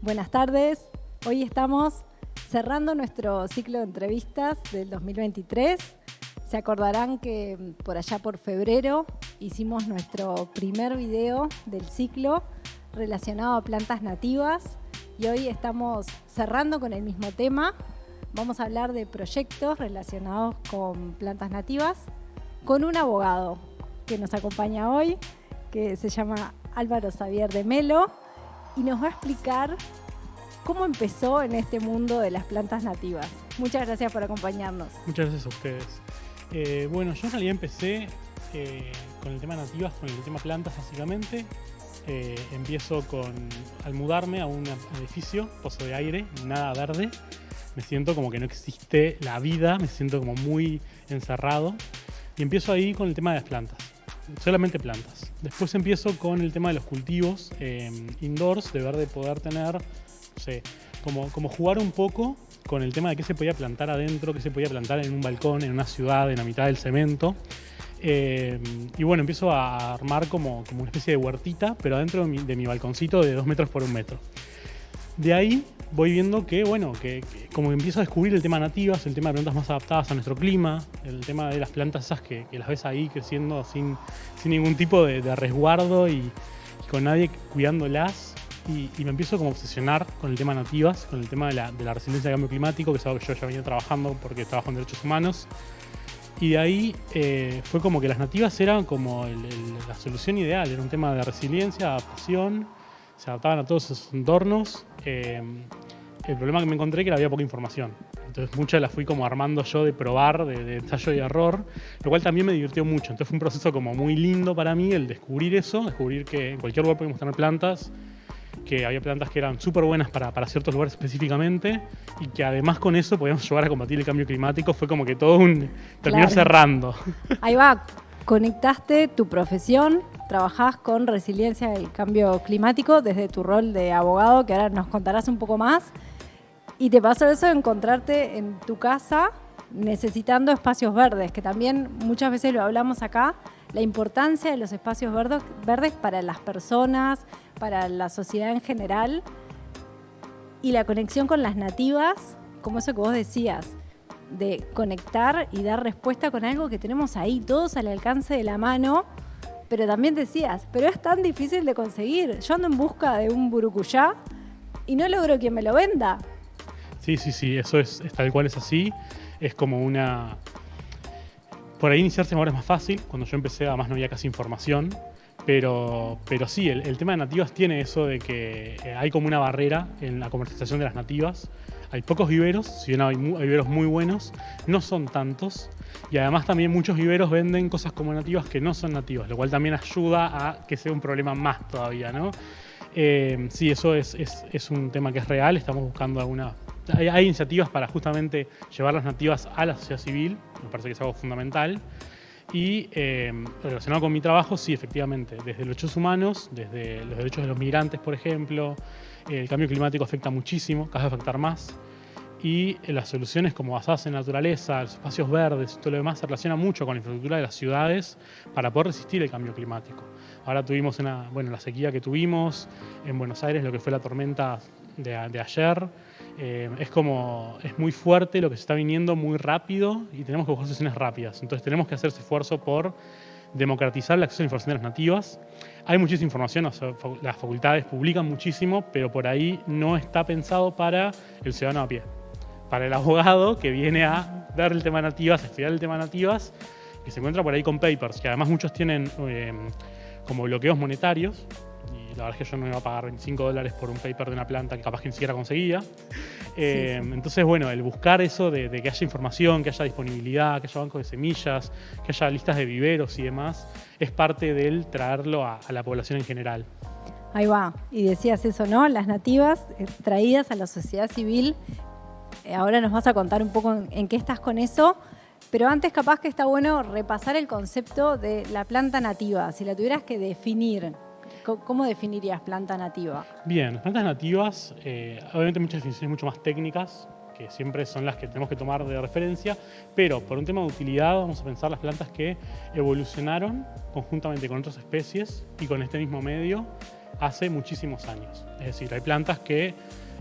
Buenas tardes. Hoy estamos cerrando nuestro ciclo de entrevistas del 2023. Se acordarán que por allá por febrero hicimos nuestro primer video del ciclo relacionado a plantas nativas y hoy estamos cerrando con el mismo tema. Vamos a hablar de proyectos relacionados con plantas nativas con un abogado que nos acompaña hoy, que se llama Álvaro Xavier de Melo, y nos va a explicar cómo empezó en este mundo de las plantas nativas. Muchas gracias por acompañarnos. Muchas gracias a ustedes. Bueno, yo en realidad empecé con el tema nativas, con el tema plantas básicamente. Empiezo al mudarme a un edificio, pozo de aire, nada verde. Me siento como que no existe la vida, me siento como muy encerrado. Y empiezo ahí con el tema de las plantas, solamente plantas. Después empiezo con el tema de los cultivos indoors, de ver de poder tener, no sé, como jugar un poco con el tema de qué se podía plantar adentro, qué se podía plantar en un balcón, en una ciudad, en la mitad del cemento. Y bueno, empiezo a armar como una especie de huertita, pero adentro de mi balconcito de 2 metros por 1 metro. De ahí voy viendo que como empiezo a descubrir el tema nativas, el tema de plantas más adaptadas a nuestro clima, el tema de las plantas esas que las ves ahí creciendo sin ningún tipo de resguardo y con nadie cuidándolas. Y me empiezo como a obsesionar con el tema nativas, con el tema de la resiliencia al cambio climático, que es algo que yo ya venía trabajando porque trabajo en derechos humanos. Y de ahí fue como que las nativas eran como la solución ideal, era un tema de resiliencia, adaptación, se adaptaban a todos esos entornos. El problema que me encontré es que había poca información. Entonces muchas las fui como armando yo de probar, de ensayo y error, lo cual también me divirtió mucho. Entonces fue un proceso como muy lindo para mí el descubrir eso, descubrir que en cualquier lugar podemos tener plantas, que había plantas que eran súper buenas para ciertos lugares específicamente y que además con eso podíamos ayudar a combatir el cambio climático. Fue como que todo terminó cerrando. Ahí va, conectaste tu profesión, trabajás con resiliencia del cambio climático desde tu rol de abogado, que ahora nos contarás un poco más. Y te pasó eso de encontrarte en tu casa necesitando espacios verdes, que también muchas veces lo hablamos acá, la importancia de los espacios verdes para las personas, para la sociedad en general, y la conexión con las nativas, como eso que vos decías, de conectar y dar respuesta con algo que tenemos ahí todos al alcance de la mano, pero también decías, pero es tan difícil de conseguir. Yo ando en busca de un burucuyá y no logro quien me lo venda. Sí, eso es tal cual, es así. Es como una... Por ahí iniciarse ahora es más fácil. Cuando yo empecé, además no había casi información. Pero sí, el tema de nativas tiene eso de que hay como una barrera en la comercialización de las nativas. Hay pocos viveros, si bien hay viveros muy buenos, no son tantos. Y además también muchos viveros venden cosas como nativas que no son nativas, lo cual también ayuda a que sea un problema más todavía, ¿no? Sí, eso es un tema que es real. Estamos buscando hay iniciativas para justamente llevar las nativas a la sociedad civil. Me parece que es algo fundamental. Y relacionado con mi trabajo, sí, efectivamente, desde los derechos humanos, desde los derechos de los migrantes, por ejemplo, el cambio climático afecta muchísimo, cada vez va a afectar más. Y las soluciones como basadas en naturaleza, los espacios verdes y todo lo demás se relaciona mucho con la infraestructura de las ciudades para poder resistir el cambio climático. Ahora tuvimos la sequía que tuvimos en Buenos Aires, lo que fue la tormenta de ayer. Es muy fuerte lo que se está viniendo, muy rápido, y tenemos que buscar soluciones rápidas. Entonces tenemos que hacer ese esfuerzo por democratizar el acceso a la información de las nativas. Hay muchísima información, las facultades publican muchísimo, pero por ahí no está pensado para el ciudadano a pie, para el abogado que viene a ver el tema nativas, a estudiar el tema nativas, que se encuentra por ahí con papers, que además muchos tienen como bloqueos monetarios. La verdad es que yo no iba a pagar $25 por un paper de una planta que capaz que ni siquiera conseguía. Sí. Entonces, bueno, el buscar eso de que haya información, que haya disponibilidad, que haya bancos de semillas, que haya listas de viveros y demás, es parte del traerlo a la población en general. Ahí va. Y decías eso, ¿no? Las nativas traídas a la sociedad civil. Ahora nos vas a contar un poco en qué estás con eso. Pero antes capaz que está bueno repasar el concepto de la planta nativa. Si la tuvieras que definir, ¿cómo definirías planta nativa? Bien, las plantas nativas, obviamente muchas definiciones mucho más técnicas, que siempre son las que tenemos que tomar de referencia, pero por un tema de utilidad vamos a pensar las plantas que evolucionaron conjuntamente con otras especies y con este mismo medio hace muchísimos años. Es decir, hay plantas que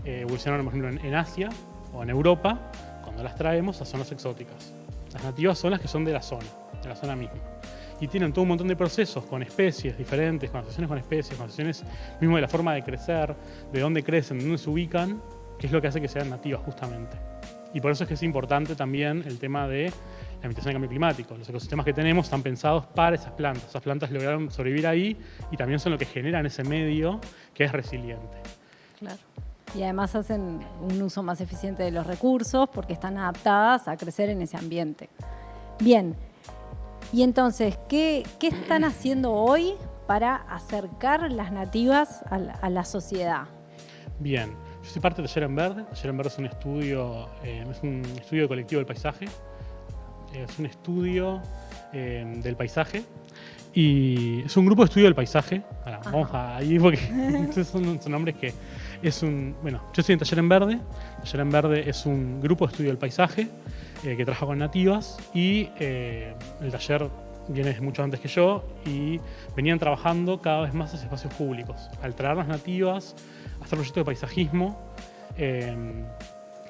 evolucionaron, por ejemplo, en Asia o en Europa, cuando las traemos a zonas exóticas. Las nativas son las que son de la zona misma. Y tienen todo un montón de procesos con especies diferentes, con asociaciones con especies, con asociaciones mismo de la forma de crecer, de dónde crecen, de dónde se ubican, que es lo que hace que sean nativas justamente. Y por eso es que es importante también el tema de la mitigación del cambio climático. Los ecosistemas que tenemos están pensados para esas plantas. Esas plantas lograron sobrevivir ahí y también son lo que generan ese medio que es resiliente. Claro. Y además hacen un uso más eficiente de los recursos porque están adaptadas a crecer en ese ambiente. Bien. Y entonces, ¿qué están haciendo hoy para acercar las nativas a la sociedad? Bien, yo soy parte de Taller en Verde. Taller en Verde es un estudio colectivo del paisaje. Es un estudio del paisaje y es un grupo de estudio del paisaje. Ahora, vamos ahí porque son nombres que es un... Bueno, yo estoy en Taller en Verde. Taller en Verde es un grupo de estudio del paisaje que trabaja con nativas y el taller viene mucho antes que yo y venían trabajando cada vez más hacia espacios públicos, al traer las nativas, hacer proyectos de paisajismo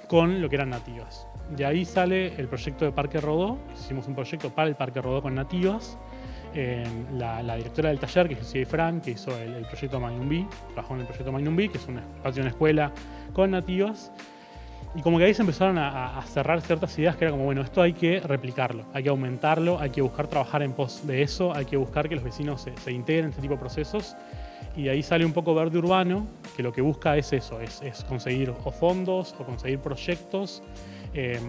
con lo que eran nativas. De ahí sale el proyecto de Parque Rodó. Hicimos un proyecto para el Parque Rodó con nativas. La directora del taller, que es Lucía Ifrán, que hizo el proyecto Mainumbi, trabajó en el proyecto Mainumbi, que es un espacio de una escuela con nativas. Y como que ahí se empezaron a cerrar ciertas ideas que era como, bueno, esto hay que replicarlo, hay que aumentarlo, hay que buscar trabajar en pos de eso, hay que buscar que los vecinos se integren en este tipo de procesos. Y de ahí sale un poco Verde Urbano, que lo que busca es eso, es conseguir o fondos o conseguir proyectos,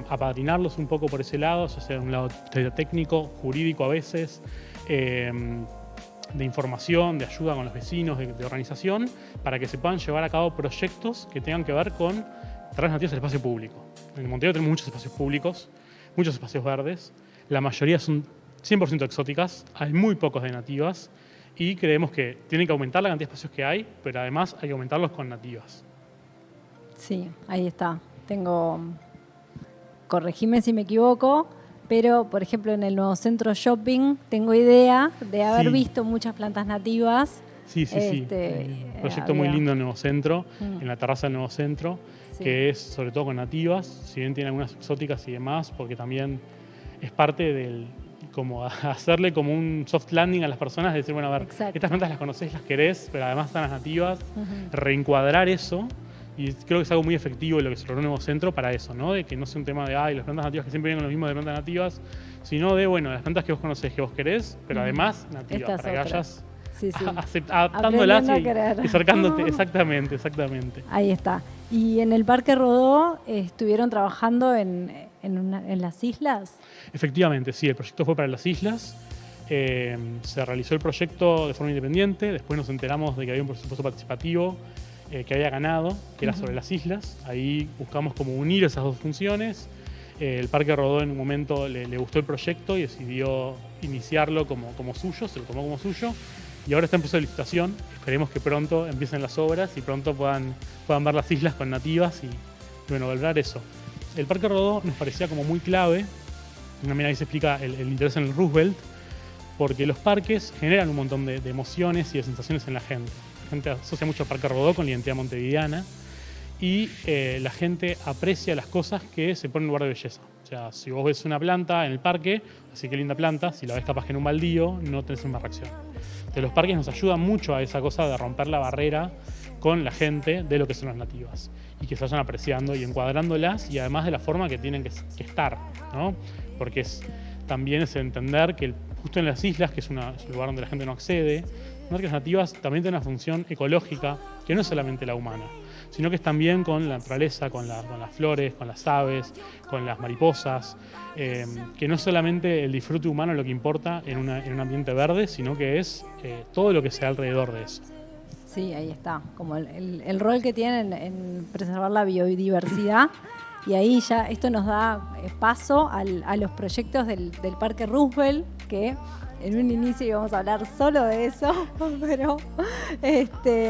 apadrinarlos un poco por ese lado, ya sea de un lado técnico, jurídico a veces, de información, de ayuda con los vecinos, de organización, para que se puedan llevar a cabo proyectos que tengan que ver con traer nativas al espacio público. En Montevideo tenemos muchos espacios públicos, muchos espacios verdes, la mayoría son 100% exóticas, hay muy pocos de nativas y creemos que tienen que aumentar la cantidad de espacios que hay, pero además hay que aumentarlos con nativas. Sí, ahí está. Corregime si me equivoco, pero por ejemplo en el nuevo centro shopping tengo idea de haber visto muchas plantas nativas. Sí. Un proyecto muy lindo en Nuevo Centro, en la terraza del Nuevo Centro, que es sobre todo con nativas, si bien tiene algunas exóticas y demás, porque también es parte del, como hacerle como un soft landing a las personas, de decir, bueno, a ver, estas plantas las conocés, las querés, pero además están las nativas, reencuadrar eso, y creo que es algo muy efectivo lo que se logró en Nuevo Centro para eso, ¿no? De que no sea un tema de, las plantas nativas que siempre vienen con lo mismo de plantas nativas, sino de, bueno, las plantas que vos conocés, que vos querés, pero además nativas, estas para que otras. vayas adaptándolas y acercándote. Exactamente. Ahí está. Y en el Parque Rodó estuvieron trabajando en las islas. Efectivamente, sí, el proyecto fue para las islas. Se realizó el proyecto de forma independiente. Después nos enteramos de que había un presupuesto participativo que había ganado, que era sobre las islas. Ahí buscamos como unir esas dos funciones. El Parque Rodó en un momento le gustó el proyecto y decidió iniciarlo como suyo, se lo tomó como suyo. Y ahora está en proceso de licitación. Esperemos que pronto empiecen las obras y pronto puedan ver las islas con nativas y bueno, lograr eso. El Parque Rodó nos parecía como muy clave. También ahí se explica el interés en el Roosevelt, porque los parques generan un montón de emociones y de sensaciones en la gente. La gente asocia mucho al Parque Rodó con la identidad montevideana y la gente aprecia las cosas que se ponen en lugar de belleza. O sea, si vos ves una planta en el parque, así que linda planta, si la ves capaz que en un baldío, no tenés una reacción. Entonces los parques nos ayudan mucho a esa cosa de romper la barrera con la gente de lo que son las nativas y que se vayan apreciando y encuadrándolas y además de la forma que tienen que estar, ¿no? Porque también es entender que justo en las islas, que es un lugar donde la gente no accede, los parques nativas también tienen una función ecológica que no es solamente la humana, sino que es también con la naturaleza, con las flores, con las aves, con las mariposas, que no es solamente el disfrute humano lo que importa en un ambiente verde, sino que es todo lo que sea alrededor de eso. Sí, ahí está, como el rol que tienen en preservar la biodiversidad. Y ahí ya esto nos da paso a los proyectos del Parque Roosevelt, que en un inicio íbamos a hablar solo de eso, pero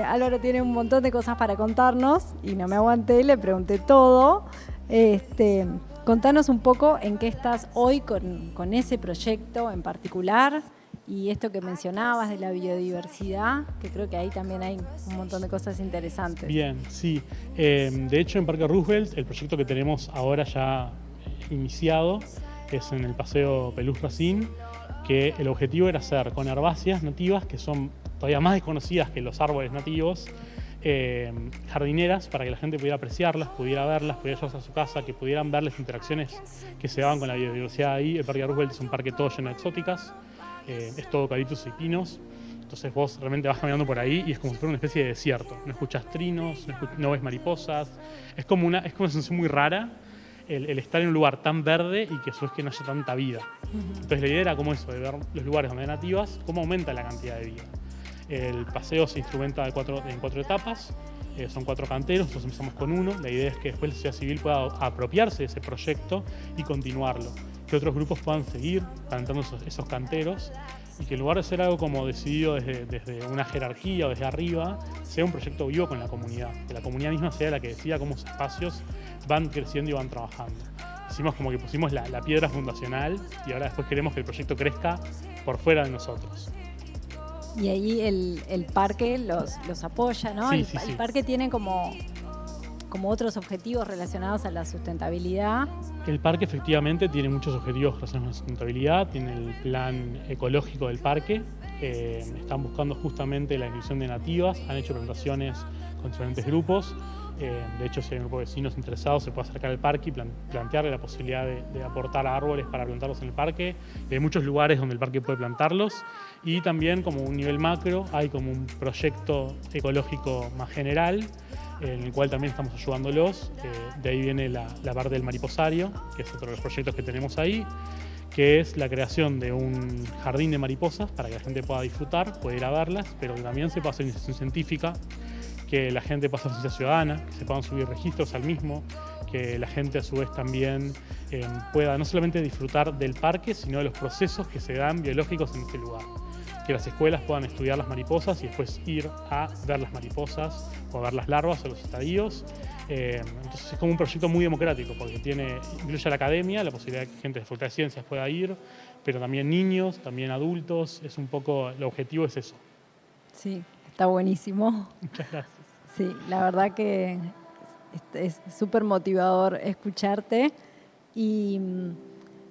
Álvaro tiene un montón de cosas para contarnos y no me aguanté, le pregunté todo. Contanos un poco en qué estás hoy con ese proyecto en particular Y esto que mencionabas de la biodiversidad, que creo que ahí también hay un montón de cosas interesantes. Bien, sí. De hecho, en Parque Roosevelt, el proyecto que tenemos ahora ya iniciado es en el Paseo Pelús Racine, que el objetivo era hacer con herbáceas nativas, que son todavía más desconocidas que los árboles nativos, jardineras para que la gente pudiera apreciarlas, pudiera verlas, pudiera llevarse a su casa, que pudieran ver las interacciones que se daban con la biodiversidad ahí. El Parque Roosevelt es un parque todo lleno de exóticas, es todo eucaliptus y pinos. Entonces vos realmente vas caminando por ahí y es como si fuera una especie de desierto. No escuchas trinos, no ves mariposas. Es como una sensación muy rara el estar en un lugar tan verde y que a su vez que no haya tanta vida. Entonces la idea era como eso, de ver los lugares donde hay nativas, cómo aumenta la cantidad de vida. El paseo se instrumenta en 4 etapas, son 4 canteros, nosotros empezamos con uno. La idea es que después la sociedad civil pueda apropiarse de ese proyecto y continuarlo. Que otros grupos puedan seguir plantando esos canteros y que en lugar de ser algo como decidido desde una jerarquía o desde arriba, sea un proyecto vivo con la comunidad. Que la comunidad misma sea la que decida cómo esos espacios van creciendo y van trabajando. Hicimos como que pusimos la piedra fundacional y ahora después queremos que el proyecto crezca por fuera de nosotros. Y ahí el parque los apoya, ¿no? Sí, el parque tiene como otros objetivos relacionados a la sustentabilidad. El parque efectivamente tiene muchos objetivos relacionados a la sustentabilidad, tiene el plan ecológico del parque, están buscando justamente la inclusión de nativas, han hecho presentaciones con diferentes grupos. De hecho, si hay un grupo de vecinos interesados, se puede acercar al parque y plantearle la posibilidad de aportar árboles para plantarlos en el parque. Hay muchos lugares donde el parque puede plantarlos y también como un nivel macro hay como un proyecto ecológico más general en el cual también estamos ayudándolos. De ahí viene la parte del mariposario, que es otro de los proyectos que tenemos ahí, que es la creación de un jardín de mariposas para que la gente pueda disfrutar, pueda ir a verlas, pero que también se pueda hacer iniciación científica, que la gente pueda hacer ciencia ciudadana, que se puedan subir registros al mismo, que la gente a su vez también pueda no solamente disfrutar del parque, sino de los procesos que se dan biológicos en este lugar. Que las escuelas puedan estudiar las mariposas y después ir a ver las mariposas o a ver las larvas o los estadios. Entonces es como un proyecto muy democrático porque incluye a la academia, la posibilidad de que gente de Facultad de Ciencias pueda ir, pero también niños, también adultos. Es un poco, el objetivo es eso. Sí, está buenísimo. Muchas gracias. Sí, la verdad que es súper motivador escucharte. Y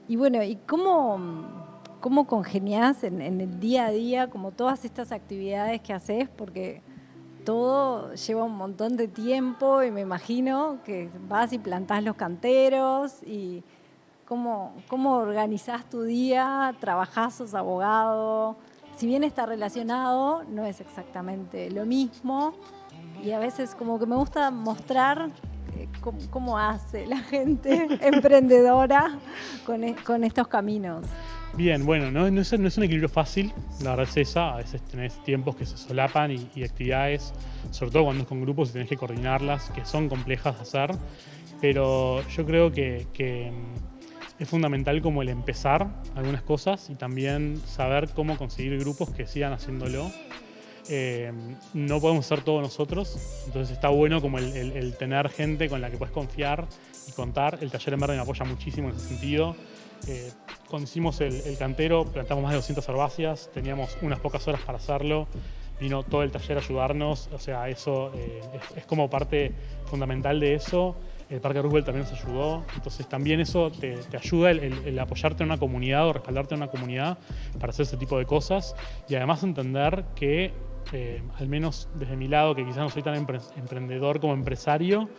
bueno, ¿y cómo congeniás en el día a día como todas estas actividades que haces? Porque todo lleva un montón de tiempo y me imagino que vas y plantás los canteros y cómo organizás tu día, trabajás, sos abogado. Si bien está relacionado, no es exactamente lo mismo y a veces como que me gusta mostrar cómo hace la gente emprendedora con estos caminos. Bien, bueno, no es un equilibrio fácil, la verdad es esa. A veces tenés tiempos que se solapan y actividades, sobre todo cuando es con grupos y tenés que coordinarlas, que son complejas de hacer, pero yo creo que es fundamental como el empezar algunas cosas y también saber cómo conseguir grupos que sigan haciéndolo. No podemos hacer todo nosotros, entonces está bueno como el tener gente con la que puedes confiar y contar. El taller en verde me apoya muchísimo en ese sentido. Cuando hicimos el cantero plantamos más de 200 herbáceas, teníamos unas pocas horas para hacerlo, vino todo el taller a ayudarnos, o sea, eso es como parte fundamental de eso. El Parque Roosevelt también nos ayudó, entonces también eso te ayuda el apoyarte en una comunidad o respaldarte en una comunidad para hacer ese tipo de cosas y además entender que, al menos desde mi lado, que quizás no soy tan emprendedor como empresario,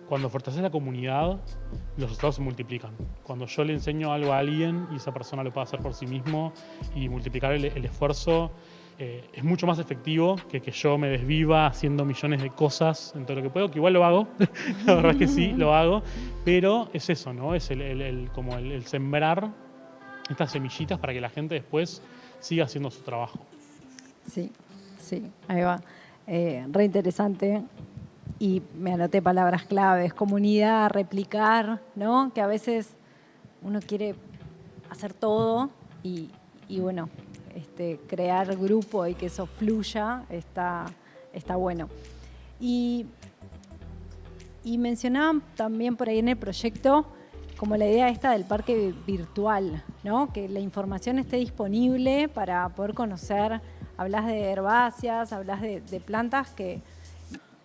cuando fortaleces la comunidad, los resultados se multiplican. Cuando yo le enseño algo a alguien y esa persona lo puede hacer por sí mismo y multiplicar el esfuerzo, es mucho más efectivo que yo me desviva haciendo millones de cosas en todo lo que puedo, que igual lo hago, la verdad es que sí, lo hago, pero es eso, ¿no? Es como el sembrar estas semillitas para que la gente después siga haciendo su trabajo. Sí, ahí va. Re interesante. Y me anoté palabras claves, comunidad, replicar, ¿no? Que a veces uno quiere hacer todo y bueno, crear grupo y que eso fluya está bueno. Y mencionaban también por ahí en el proyecto como la idea esta del parque virtual, ¿no? Que la información esté disponible para poder conocer. Hablas de herbáceas, hablas de plantas que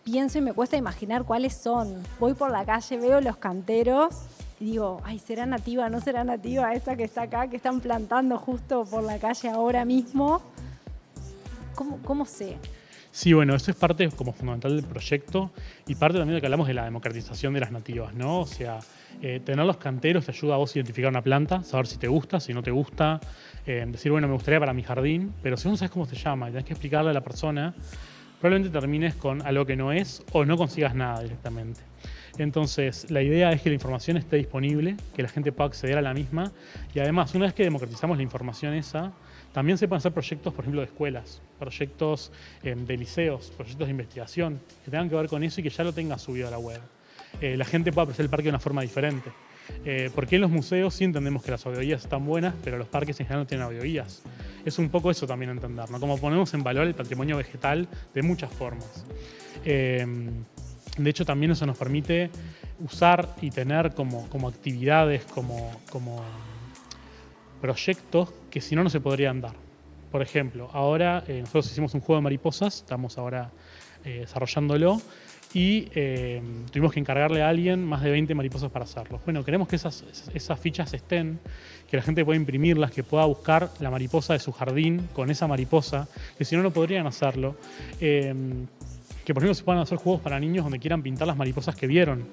pienso y me cuesta imaginar cuáles son. Voy por la calle, veo los canteros y digo, ay, ¿será nativa? ¿No será nativa esta que está acá, que están plantando justo por la calle ahora mismo? ¿Cómo sé? Sí, bueno, eso es parte como fundamental del proyecto y parte también de que hablamos de la democratización de las nativas, ¿no? O sea, tener los canteros te ayuda a vos a identificar una planta, saber si te gusta, si no te gusta, decir, bueno, me gustaría para mi jardín, pero si no sabes cómo se llama y tenés que explicarle a la persona, probablemente termines con algo que no es o no consigas nada directamente. Entonces, la idea es que la información esté disponible, que la gente pueda acceder a la misma y además, una vez que democratizamos la información esa, también se pueden hacer proyectos, por ejemplo, de escuelas, proyectos de liceos, proyectos de investigación que tengan que ver con eso y que ya lo tenga subido a la web. La gente puede apreciar el parque de una forma diferente. Porque en los museos sí entendemos que las audioguías están buenas, pero los parques en general no tienen audioguías. Es un poco eso también entender, ¿no? Como ponemos en valor el patrimonio vegetal de muchas formas. De hecho, también eso nos permite usar y tener como actividades, como proyectos que si no, no se podrían dar. Por ejemplo, ahora nosotros hicimos un juego de mariposas, estamos ahora desarrollándolo, y tuvimos que encargarle a alguien más de 20 mariposas para hacerlo. Bueno, queremos que esas fichas estén, que la gente pueda imprimirlas, que pueda buscar la mariposa de su jardín con esa mariposa, que si no, no podrían hacerlo. Que por ejemplo se puedan hacer juegos para niños donde quieran pintar las mariposas que vieron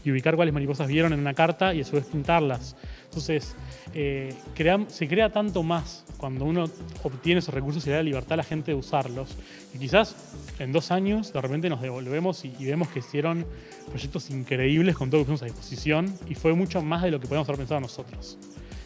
y ubicar cuáles mariposas vieron en una carta y a su vez pintarlas. Entonces, se crea tanto más cuando uno obtiene esos recursos y le da libertad a la gente de usarlos. Y quizás en 2 años de repente nos devolvemos y vemos que hicieron proyectos increíbles con todo lo que pusimos a disposición y fue mucho más de lo que podíamos haber pensado nosotros.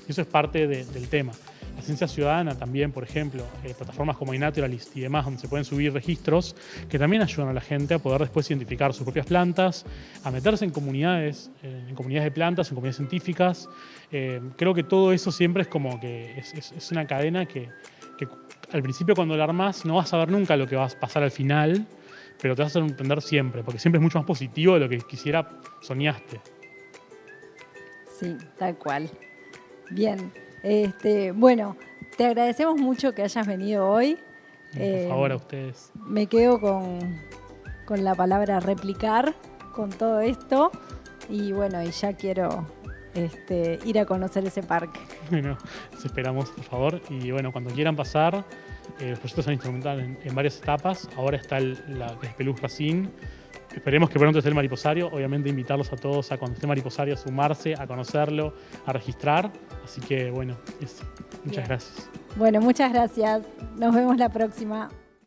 Y eso es parte del tema. La ciencia ciudadana también, por ejemplo, plataformas como iNaturalist y demás, donde se pueden subir registros que también ayudan a la gente a poder después identificar sus propias plantas, a meterse en comunidades de plantas, en comunidades científicas. Creo que todo eso siempre es como que es una cadena que al principio cuando la armás no vas a ver nunca lo que va a pasar al final, pero te vas a hacer entender siempre, porque siempre es mucho más positivo de lo que quisiera soñaste. Sí, tal cual. Bien. Bueno, te agradecemos mucho que hayas venido hoy. Por favor, a ustedes. Me quedo con la palabra replicar con todo esto y bueno, y ya quiero ir a conocer ese parque. Bueno, les esperamos, por favor. Y bueno, cuando quieran pasar, los proyectos se han instrumentado en varias etapas. Ahora está la que es Pelús Racine. Esperemos que pronto esté el mariposario. Obviamente invitarlos a todos a cuando esté el mariposario a sumarse, a conocerlo, a registrar. Así que bueno, eso. Muchas gracias. Bueno, muchas gracias. Nos vemos la próxima.